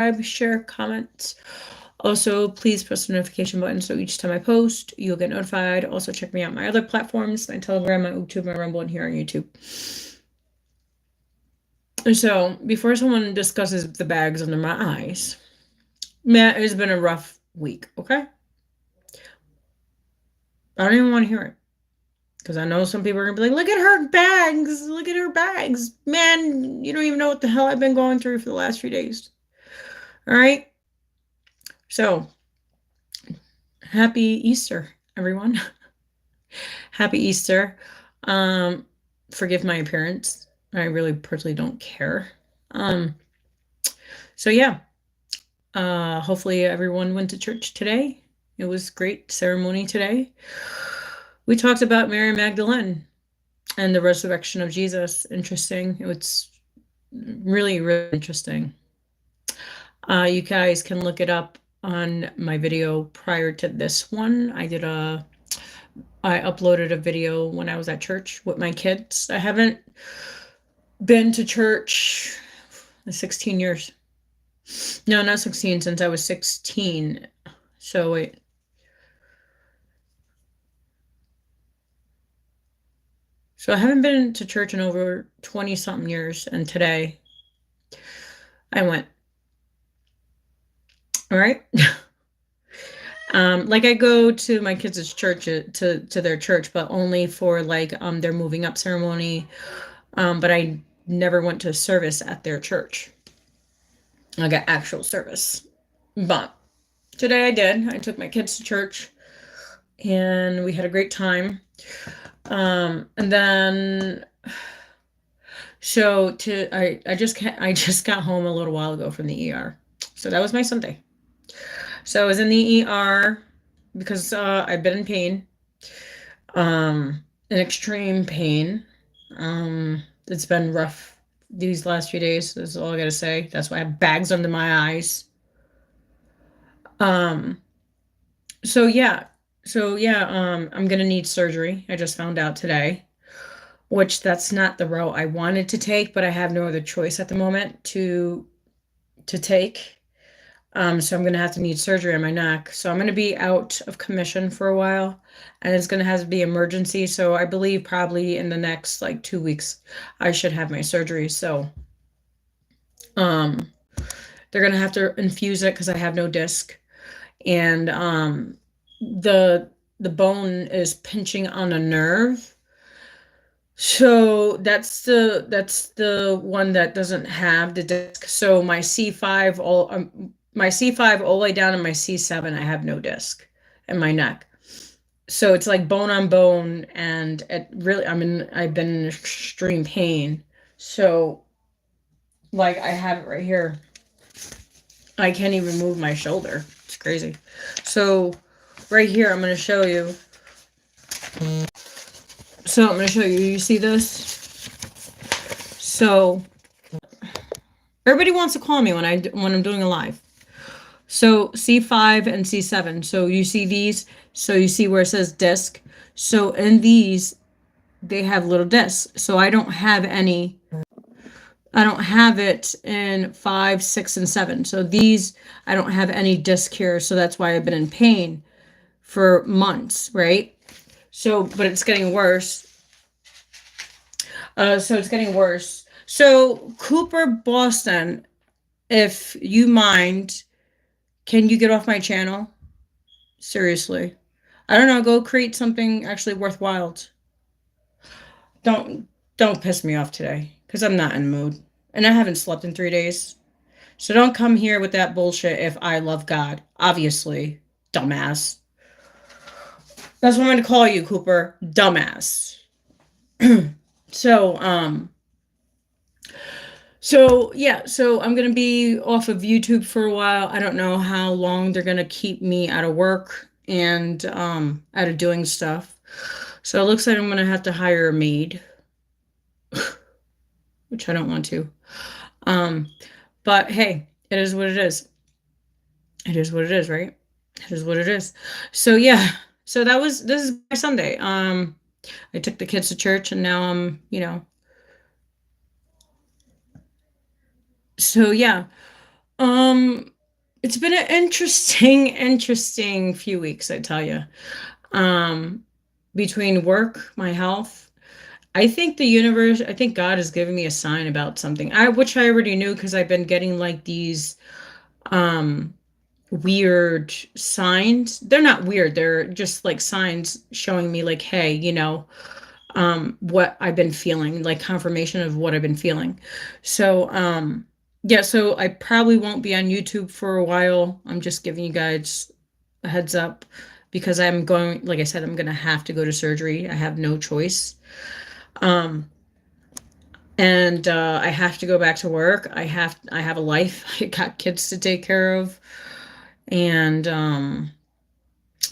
subscribe, share, comment. Also, please press the notification button so each time I post, you'll get notified. Also, check me out on my other platforms, my Telegram, my YouTube, my Rumble, and here on YouTube. So, before someone discusses the bags under my eyes, Matt, it's been a rough week, okay? I don't even want to hear it. Because I know some people are going to be like, look at her bags. Look at her bags. Man, you don't even know what the hell I've been going through for the last few days. All right? So, happy Easter, everyone. Happy Easter. Forgive my appearance. I really personally don't care. So yeah. Hopefully everyone went to church today. It was great ceremony today. We talked about Mary Magdalene and the resurrection of Jesus. Interesting. It was really, really interesting. You guys can look it up on my video prior to this one. I uploaded a video when I was at church with my kids. I haven't been to church in 16 years. No, not 16, since I was 16. So wait. So I haven't been to church in over 20 something years, and today I went. All right. Like I go to my kids' church to their church, but only for like their moving up ceremony. But I never went to service at their church. Like an actual service. But today I did. I took my kids to church and we had a great time. And then I just got home a little while ago from the ER. So that was my Sunday. So I was in the ER because I've been in pain. In extreme pain. It's been rough these last few days. That's all I gotta say. That's why I have bags under my eyes. So yeah. I'm gonna need surgery. I just found out today. Which that's not the route I wanted to take, but I have no other choice at the moment to take. So I'm gonna have to need surgery on my neck. So I'm gonna be out of commission for a while, and it's gonna have to be emergency. So I believe probably in the next like 2 weeks, I should have my surgery. So, they're gonna have to infuse it because I have no disc, and the bone is pinching on a nerve. So that's the one that doesn't have the disc. So my C5 all the way down to my C7, I have no disc in my neck. So it's like bone on bone, and I've been in extreme pain. So like I have it right here. I can't even move my shoulder. It's crazy. So right here, I'm going to show you. So I'm going to show you. You see this? So everybody wants to call me when I'm doing a live. So C5 and C7. So you see these. So you see where it says disc. So in these, they have little discs. So I don't have any. I don't have it in 5, 6, and 7. So these, I don't have any disc here. So that's why I've been in pain for months, right? So, but it's getting worse. So it's getting worse. So Cooper Boston, if you mind, can you get off my channel? Seriously. I don't know, go create something actually worthwhile. Don't piss me off today, because I'm not in the mood. And I haven't slept in 3 days. So don't come here with that bullshit if I love God. Obviously, dumbass. That's what I'm going to call you, Cooper. Dumbass. So I'm going to be off of YouTube for a while. I don't know how long they're going to keep me out of work and out of doing stuff. So it looks like I'm going to have to hire a maid, which I don't want to. But hey, it is what it is. It is what it is, right? It is what it is. So yeah. So this is my Sunday. I took the kids to church, and now I'm, So yeah. It's been an interesting few weeks, I tell you. Between work, my health, I think God is giving me a sign about something. Which I already knew because I've been getting like these um weird signs. They're not weird, they're just like signs showing me like, hey, what I've been feeling, like confirmation of what I've been feeling. So, yeah, so I probably won't be on YouTube for a while. I'm just giving you guys a heads up because I'm going, like I said, I'm going to have to go to surgery. I have no choice. And I have to go back to work. I have a life. I got kids to take care of. And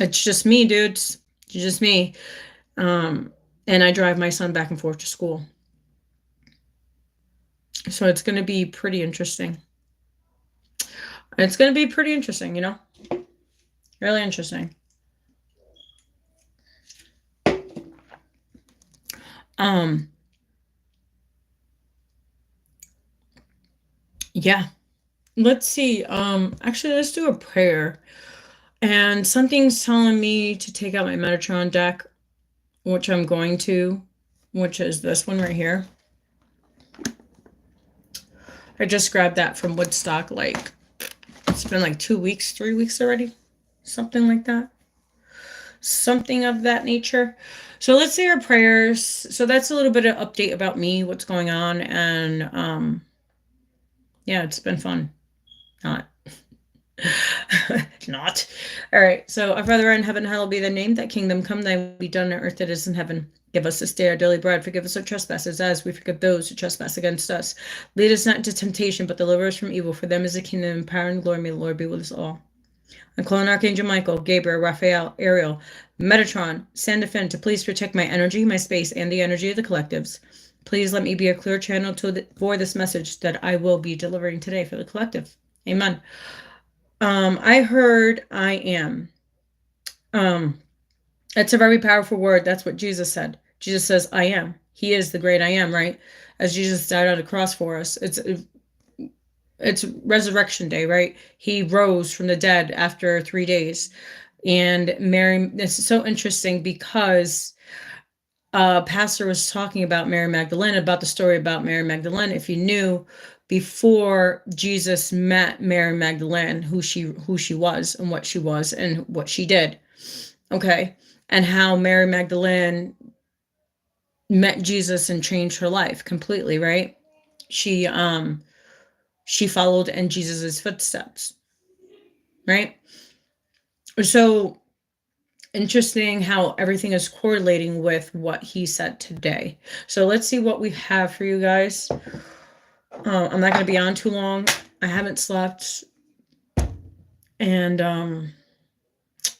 it's just me, dudes. It's just me. And I drive my son back and forth to school. So it's going to be pretty interesting. It's going to be pretty interesting, really interesting. Yeah. Let's see. Actually, let's do a prayer. And something's telling me to take out my Metatron deck, which I'm going to, which is this one right here. I just grabbed that from Woodstock, like, it's been like 2 weeks, 3 weeks already. Something like that. Something of that nature. So let's say our prayers. So that's a little bit of update about me, what's going on, and yeah, it's been fun. Not. Not. All right. So, our Father in heaven, hallowed be thy name. Thy kingdom come, thy will be done on earth as it is in heaven. Give us this day our daily bread. Forgive us our trespasses as we forgive those who trespass against us. Lead us not into temptation, but deliver us from evil. For them is the kingdom and power and glory. May the Lord be with us all. I call on Archangel Michael, Gabriel, Raphael, Ariel, Metatron, Sandafin to please protect my energy, my space, and the energy of the collectives. Please let me be a clear channel for this message that I will be delivering today for the collective. Amen. I heard I am. It's a very powerful word. That's what Jesus said. Jesus says, I am. He is the great I am, right? As Jesus died on the cross for us. It's resurrection day, right? He rose from the dead after 3 days. And Mary, this is so interesting because pastor was talking about Mary Magdalene, about the story about Mary Magdalene. If you knew, before Jesus met Mary Magdalene, who she was and what she was and what she did. Okay. And how Mary Magdalene met Jesus and changed her life completely, right? She followed in Jesus's footsteps. Right? So interesting how everything is correlating with what he said today. So let's see what we have for you guys. I'm not going to be on too long. I haven't slept. And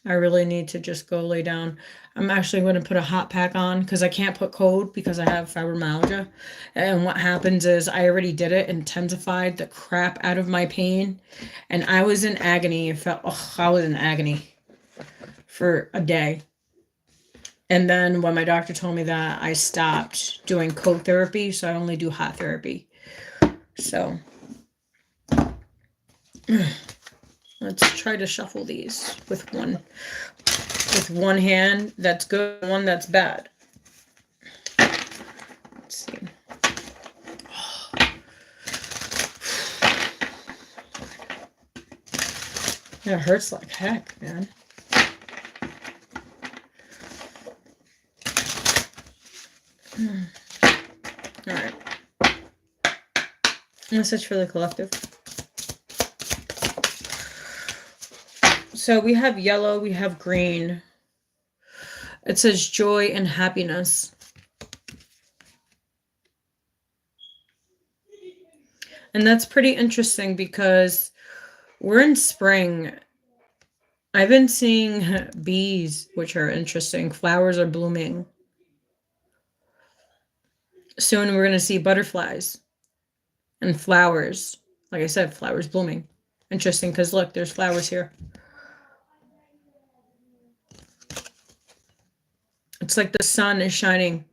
I really need to just go lay down. I'm actually going to put a hot pack on because I can't put cold because I have fibromyalgia. And what happens is I already did it, intensified the crap out of my pain. And I was in agony. I was in agony for a day. And then when my doctor told me that, I stopped doing cold therapy. So I only do hot therapy. So let's try to shuffle these with one hand. That's good, one that's bad. Let's see. It hurts like heck, man. All right. Message for the collective. So we have yellow, we have green. It says joy and happiness. And that's pretty interesting because we're in spring. I've been seeing bees, which are interesting. Flowers are blooming. Soon we're going to see butterflies and flowers. Like I said, flowers blooming. Interesting because look, there's flowers here. It's like the sun is shining.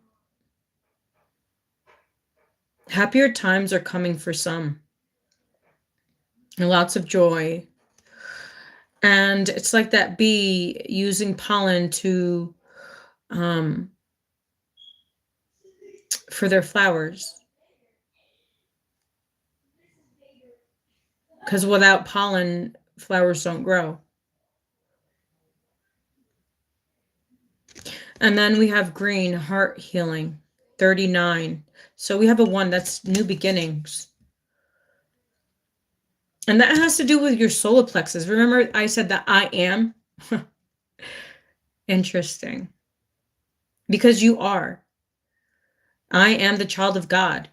Happier times are coming for some. and lots of joy. And it's like that bee using pollen to for their flowers. Because without pollen, flowers don't grow. And then we have green, heart healing, 39. So we have a 1, that's new beginnings. And that has to do with your solar plexus. Remember I said that I am? Interesting. Because you are. I am the child of God.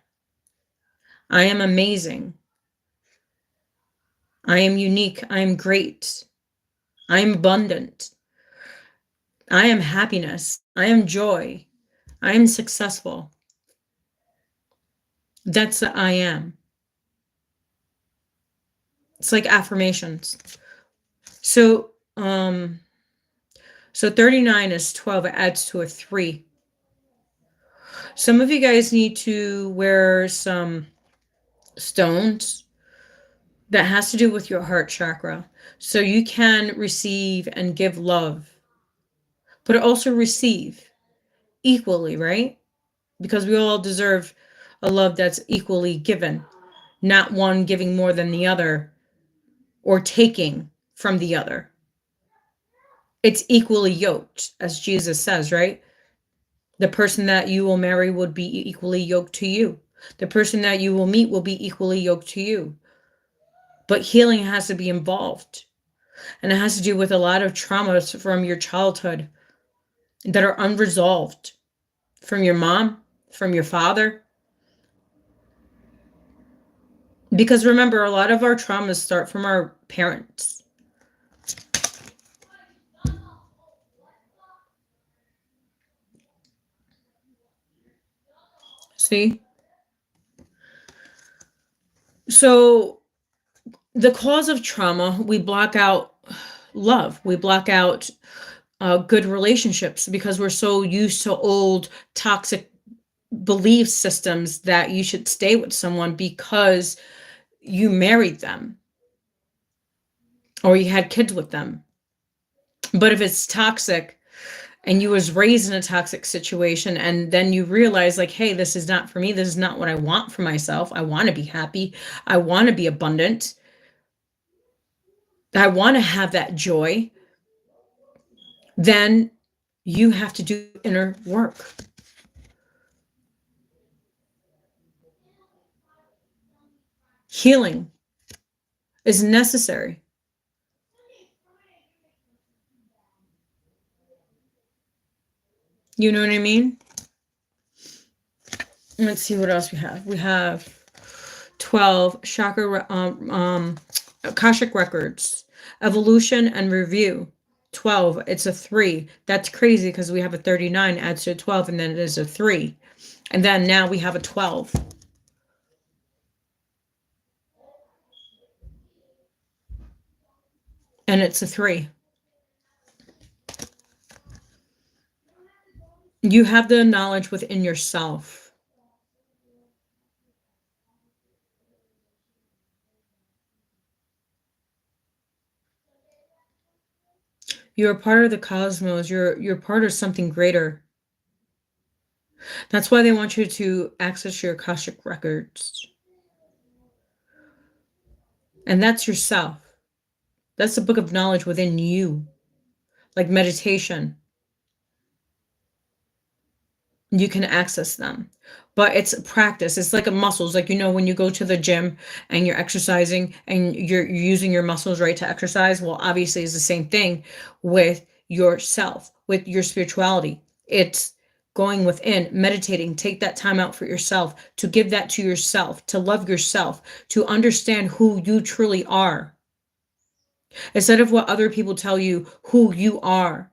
I am amazing. I am unique. I am great. I am abundant. I am happiness. I am joy. I am successful. That's the I am. It's like affirmations. So 39 is 12. It adds to a 3. Some of you guys need to wear some stones that has to do with your heart chakra. So you can receive and give love, but also receive equally, right? Because we all deserve a love that's equally given, not one giving more than the other or taking from the other. It's equally yoked, as Jesus says, right? The person that you will marry would be equally yoked to you. The person that you will meet will be equally yoked to you. But healing has to be involved. And it has to do with a lot of traumas from your childhood that are unresolved. From your mom, from your father. Because remember, a lot of our traumas start from our parents. See? So the cause of trauma, we block out love. We block out good relationships because we're so used to old toxic belief systems that you should stay with someone because you married them or you had kids with them. But if it's toxic and you was raised in a toxic situation and then you realize like, hey, this is not for me. This is not what I want for myself. I want to be happy. I want to be abundant. I want to have that joy. Then you have to do inner work. Healing is necessary. You know what I mean? Let's see what else we have. We have 12 chakra Akashic records, evolution and review. 12, it's a 3. That's crazy because we have a 39 adds to a 12 and then it is a 3. And then now we have a 12. And it's a 3. You have the knowledge within yourself. You're a part of the cosmos. You're part of something greater. That's why they want you to access your Akashic records. And that's yourself. That's the book of knowledge within you. Like meditation. You can access them. But it's practice. It's like a muscles. Like, you know, when you go to the gym and you're exercising and you're using your muscles, right, to exercise. Well, obviously it's the same thing with yourself, with your spirituality. It's going within, meditating, take that time out for yourself, to give that to yourself, to love yourself, to understand who you truly are. Instead of what other people tell you who you are.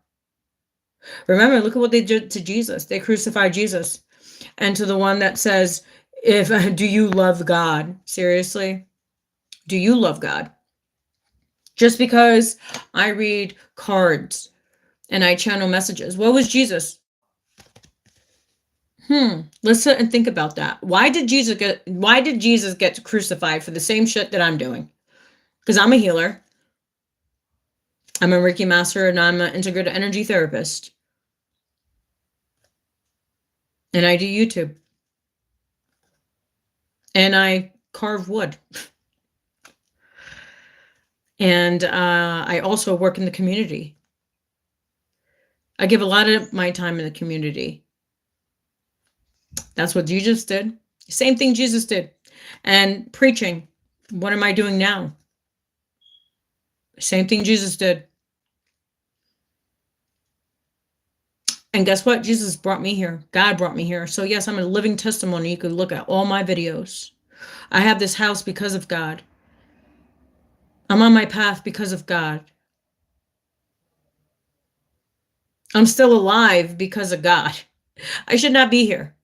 Remember, look at what they did to Jesus. They crucified Jesus. And to the one that says, do you love God? Seriously? Do you love God? Just because I read cards and I channel messages. What was Jesus? Let's sit and think about that. Why did Jesus get crucified for the same shit that I'm doing? because I'm a healer. I'm a Reiki Master, and I'm an integrated energy therapist. And I do YouTube. And I carve wood. And I also work in the community. I give a lot of my time in the community. That's what Jesus did. Same thing Jesus did. And preaching. What am I doing now? Same thing Jesus did. And guess what? Jesus brought me here. God brought me here. So yes, I'm a living testimony. You could look at all my videos. I have this house because of God. I'm on my path because of God. I'm still alive because of God. I should not be here.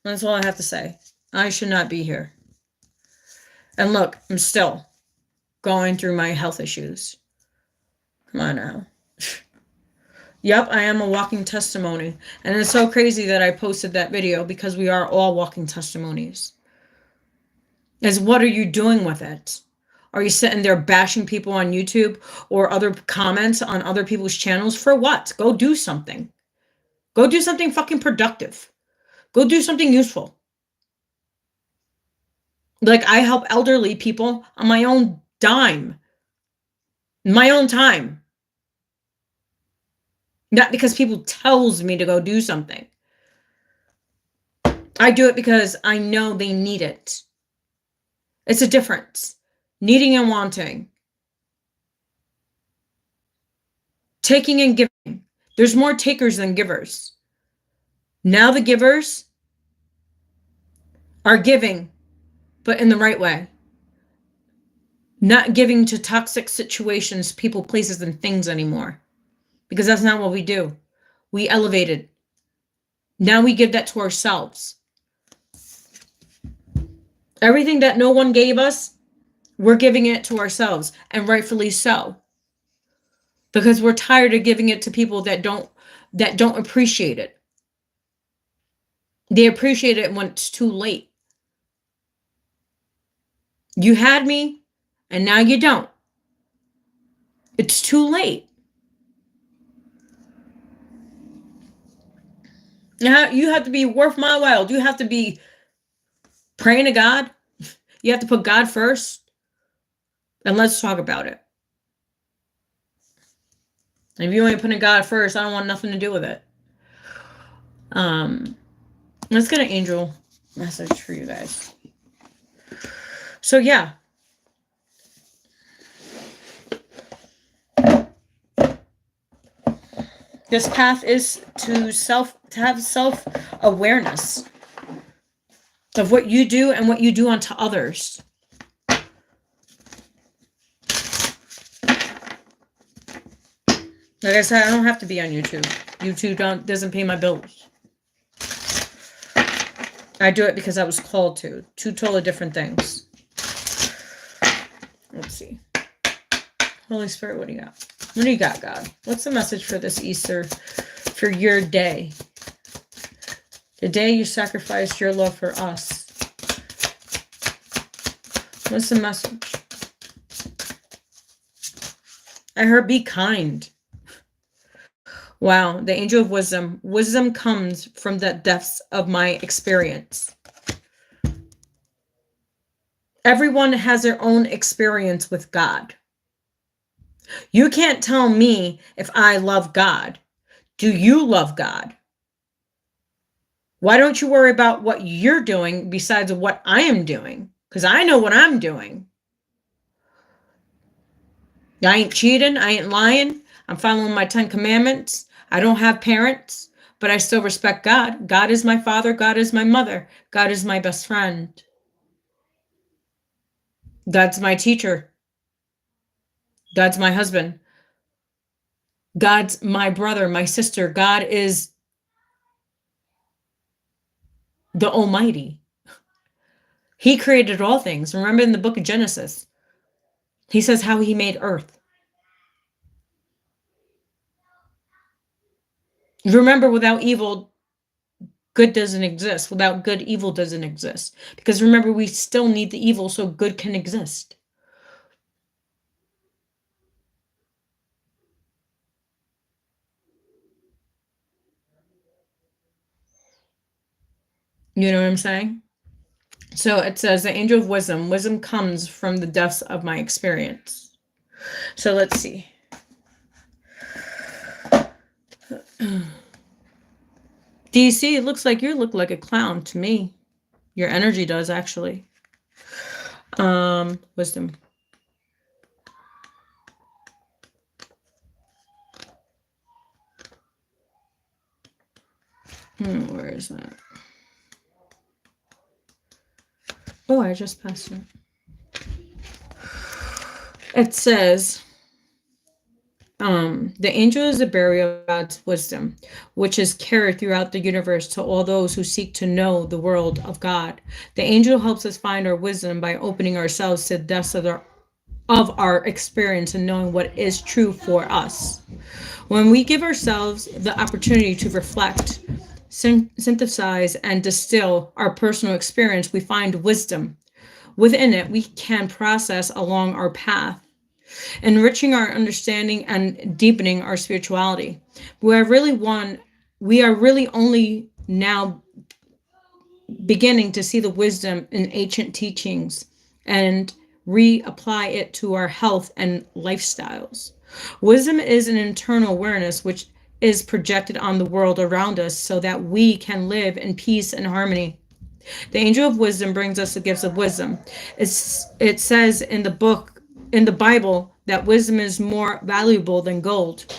That's all I have to say. I should not be here. And look, I'm still going through my health issues. Come on now. Yep, I am a walking testimony. And it's so crazy that I posted that video because we are all walking testimonies. Is what are you doing with it? Are you sitting there bashing people on YouTube or other comments on other people's channels? For what? Go do something. Go do something fucking productive. Go do something useful. Like I help elderly people on my own dime. My own time. Not because people tells me to go do something. I do it because I know they need it. It's a difference. Needing and wanting. Taking and giving. There's more takers than givers. Now the givers are giving, but in the right way. Not giving to toxic situations, people, places, and things anymore. Because that's not what we do. We elevated. Now we give that to ourselves. Everything that no one gave us, we're giving it to ourselves, and rightfully so. Because we're tired of giving it to people that don't appreciate it. They appreciate it when it's too late. You had me, and now you don't. It's too late. Now you have to be worth my while. You have to be praying to God. You have to put God first. And let's talk about it. If you ain't putting God first, I don't want nothing to do with it. Let's get an angel message for you guys. So yeah. This path is to have self-awareness of what you do and what you do unto others. Like I said, I don't have to be on YouTube. YouTube doesn't pay my bills. I do it because I was called to. Two totally different things. Let's see. Holy Spirit, what do you got? What do you got, God? What's the message for this Easter, for your day? The day you sacrificed your love for us. What's the message? I heard be kind. Wow, the angel of wisdom. Wisdom comes from the depths of my experience. Everyone has their own experience with God. You can't tell me if I love God. Do you love God? Why don't you worry about what you're doing besides what I am doing? Because I know what I'm doing. I ain't cheating. I ain't lying. I'm following my 10 commandments. I don't have parents, but I still respect God. God is my father. God is my mother. God is my best friend. God's my teacher. God's my husband. God's my brother, my sister. God is the Almighty. He created all things. Remember in the book of Genesis, he says how he made earth. Remember, without evil, good doesn't exist. Without good, evil doesn't exist. Because remember, we still need the evil so good can exist. You know what I'm saying? So it says, the angel of wisdom. Wisdom comes from the depths of my experience. So let's see. Do you see? It looks like you look like a clown to me. Your energy does, actually. Wisdom. Where is that? Oh, I just passed it. It says, the angel is the bearer of God's wisdom, which is carried throughout the universe to all those who seek to know the world of God. The angel helps us find our wisdom by opening ourselves to the depths of our experience and knowing what is true for us. When we give ourselves the opportunity to reflect, synthesize, and distill our personal experience, we find wisdom. Within it, we can process along our path, enriching our understanding and deepening our spirituality. We are really only now beginning to see the wisdom in ancient teachings and reapply it to our health and lifestyles. Wisdom is an internal awareness which is projected on the world around us so that we can live in peace and harmony. The angel of wisdom brings us the gifts of wisdom. It says in the Bible, that wisdom is more valuable than gold.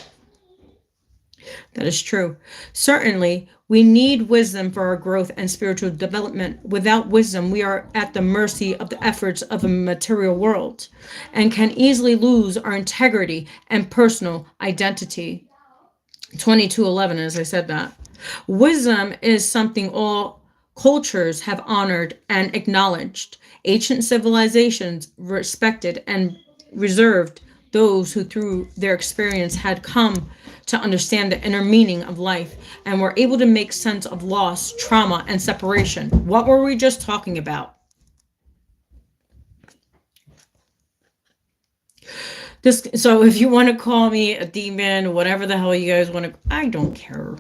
That is true. Certainly, we need wisdom for our growth and spiritual development. Without wisdom, we are at the mercy of the efforts of the material world and can easily lose our integrity and personal identity. 22:11, as I said that. Wisdom is something all cultures have honored and acknowledged. Ancient civilizations respected and reserved those who, through their experience, had come to understand the inner meaning of life and were able to make sense of loss, trauma, and separation. What were we just talking about? So if you want to call me a demon, whatever the hell you guys want to, I don't care.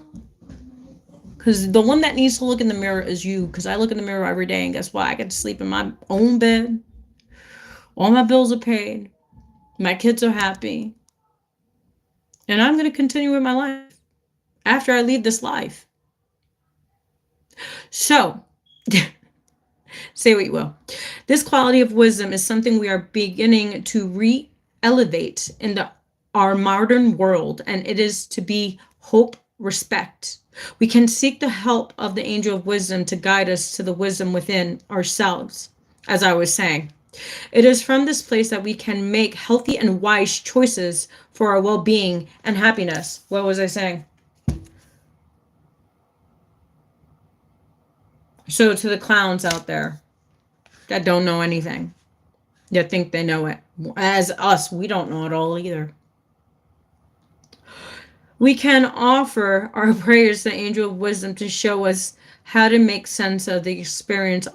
Because the one that needs to look in the mirror is you. Because I look in the mirror every day, and guess what? I get to sleep in my own bed. All my bills are paid. My kids are happy. And I'm going to continue with my life after I leave this life. So, say what you will. This quality of wisdom is something we are beginning to re-elevate in our modern world, and it is to be hope, respect. We can seek the help of the angel of wisdom to guide us to the wisdom within ourselves, as I was saying. It is from this place that we can make healthy and wise choices for our well-being and happiness. What was I saying? So to the clowns out there that don't know anything, that think they know it. As us, we don't know it all either. We can offer our prayers to the angel of wisdom to show us how to make sense of the experience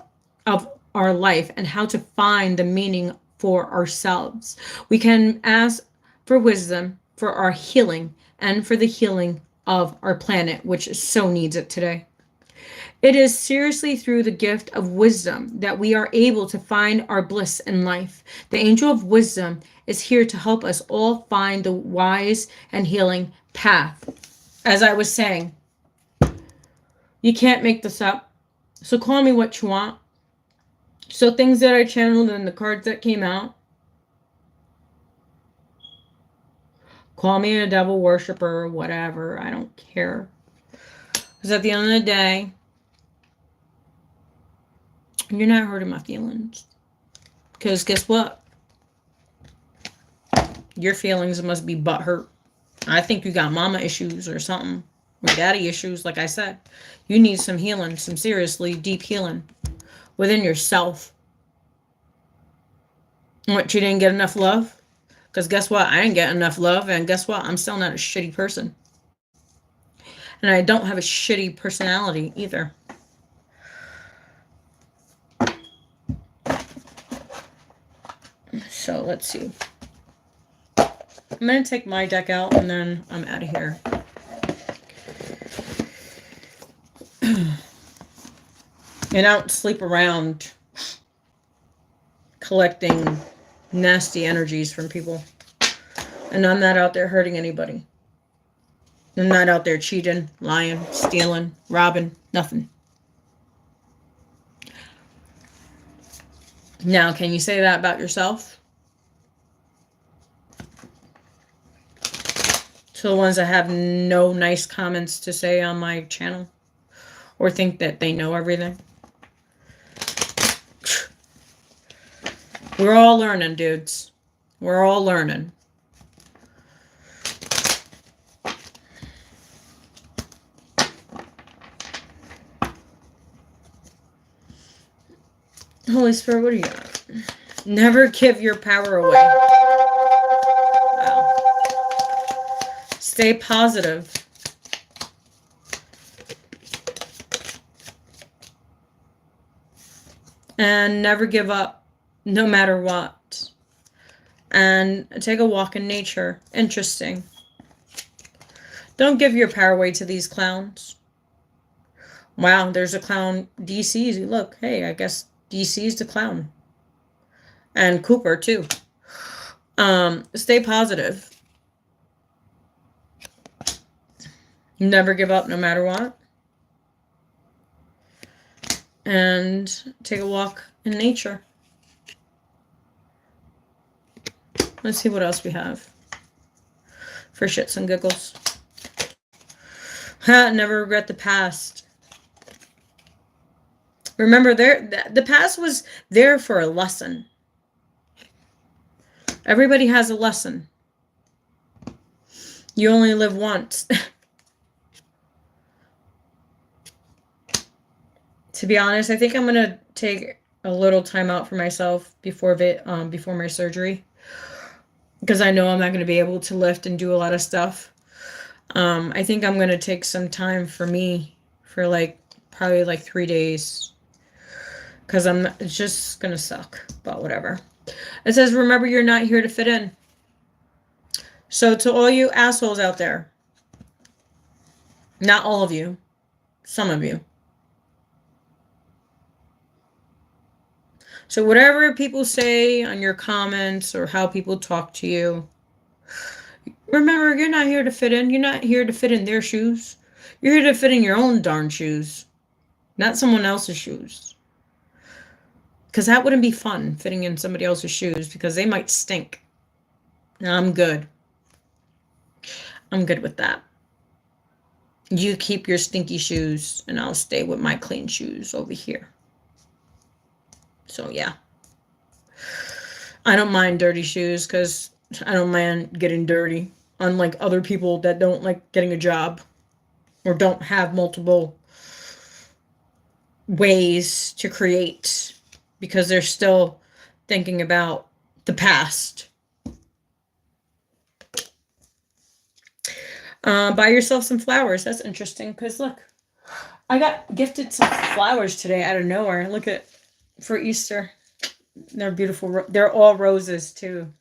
of our life and how to find the meaning for ourselves. We can ask for wisdom for our healing and for the healing of our planet, which so needs it today. It is seriously through the gift of wisdom that we are able to find our bliss in life. The angel of wisdom is here to help us all find the wise and healing path. As I was saying, you can't make this up. So call me what you want. So things that I channeled and the cards that came out. Call me a devil worshiper or whatever. I don't care. Because at the end of the day, you're not hurting my feelings. Because guess what? Your feelings must be butthurt. I think you got mama issues or something. Or daddy issues, like I said. You need some healing, some seriously deep healing within yourself. What, you didn't get enough love? Because guess what? I didn't get enough love. And guess what? I'm still not a shitty person. And I don't have a shitty personality either. So let's see. I'm going to take my deck out and then I'm out of here. And I don't sleep around collecting nasty energies from people. And I'm not out there hurting anybody. I'm not out there cheating, lying, stealing, robbing, nothing. Now, can you say that about yourself? To the ones that have no nice comments to say on my channel or think that they know everything. We're all learning, dudes. We're all learning. Holy Spirit, what do you got? Never give your power away. Wow. Stay positive. And never give up, no matter what. And take a walk in nature. Interesting. Don't give your power away to these clowns. Wow, there's a clown. DC's. Look, hey, I guess DC's the clown. And Cooper, too. Stay positive. Never give up, no matter what. And take a walk in nature. Let's see what else we have. For shits and giggles. Never regret the past. Remember, the past was there for a lesson. Everybody has a lesson. You only live once. To be honest, I think I'm going to take a little time out for myself before my surgery. Because I know I'm not going to be able to lift and do a lot of stuff. I think I'm going to take some time for me for probably 3 days. Because it's just going to suck. But whatever. It says, remember, you're not here to fit in. So to all you assholes out there. Not all of you. Some of you. So whatever people say on your comments or how people talk to you, remember, you're not here to fit in. You're not here to fit in their shoes. You're here to fit in your own darn shoes, not someone else's shoes. Because that wouldn't be fun, fitting in somebody else's shoes, because they might stink. I'm good. I'm good with that. You keep your stinky shoes, and I'll stay with my clean shoes over here. So, yeah. I don't mind dirty shoes because I don't mind getting dirty. Unlike other people that don't like getting a job or don't have multiple ways to create because they're still thinking about the past. Buy yourself some flowers. That's interesting because look, I got gifted some flowers today out of nowhere. Look at for Easter. They're beautiful. They're all roses too.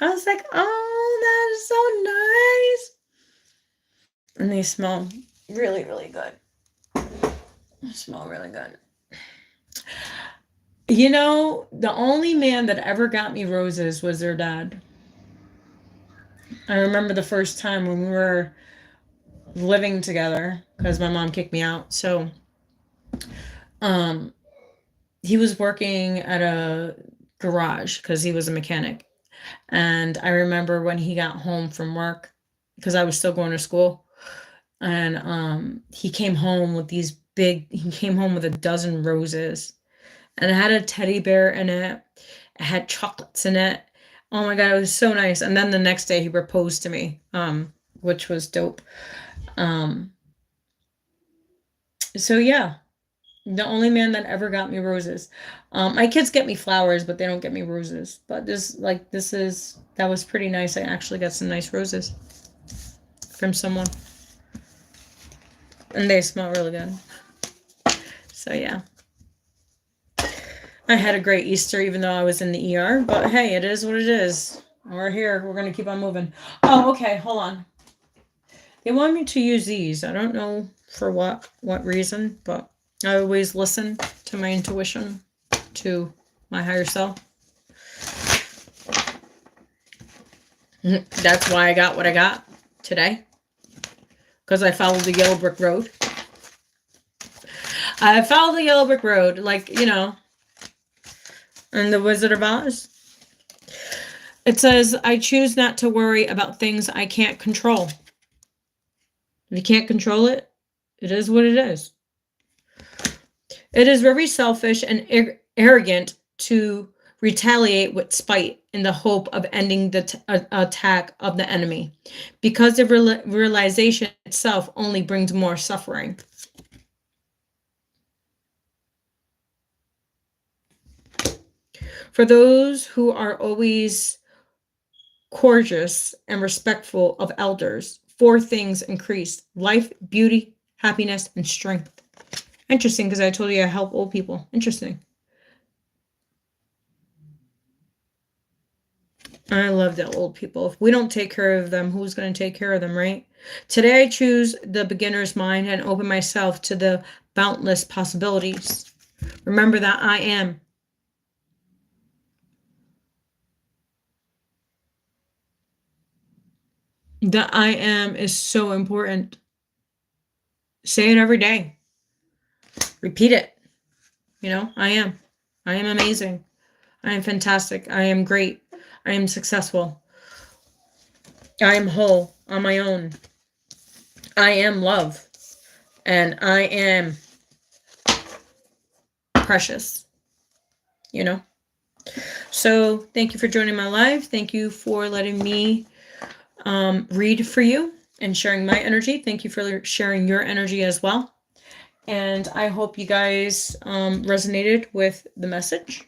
I was like, oh, that is so nice. And they smell really, really good. They smell really good. You know, the only man that ever got me roses was their dad. I remember the first time when we were living together because my mom kicked me out. So, he was working at a garage because he was a mechanic. And I remember when he got home from work, because I was still going to school, and he came home with he came home with a dozen roses, and it had a teddy bear in it. It had chocolates in it. Oh my God, it was so nice. And then the next day he proposed to me, which was dope. So yeah. The only man that ever got me roses. My kids get me flowers, but they don't get me roses. But that was pretty nice. I actually got some nice roses from someone. And they smell really good. So yeah. I had a great Easter even though I was in the ER, but hey, it is what it is. We're here. We're going to keep on moving. Oh, okay. Hold on. They want me to use these. I don't know for what reason, but I always listen to my intuition, to my higher self. That's why I got what I got today. Because I followed the yellow brick road. I followed the yellow brick road, like, you know, and the Wizard of Oz. It says, I choose not to worry about things I can't control. If you can't control it, it is what it is. It is very selfish and arrogant to retaliate with spite in the hope of ending the attack of the enemy, because the realization itself only brings more suffering. For those who are always courteous and respectful of elders, 4 things increase: life, beauty, happiness, and strength. Interesting, because I told you I help old people. Interesting. I love the old people. If we don't take care of them, who's going to take care of them, right? Today I choose the beginner's mind and open myself to the boundless possibilities. Remember that I am. The I am is so important. Say it every day. Repeat it. You know, I am. I am amazing. I am fantastic. I am great. I am successful. I am whole on my own. I am love. And I am precious. You know? So thank you for joining my live. Thank you for letting me read for you and sharing my energy. Thank you for sharing your energy as well. And I hope you guys resonated with the message.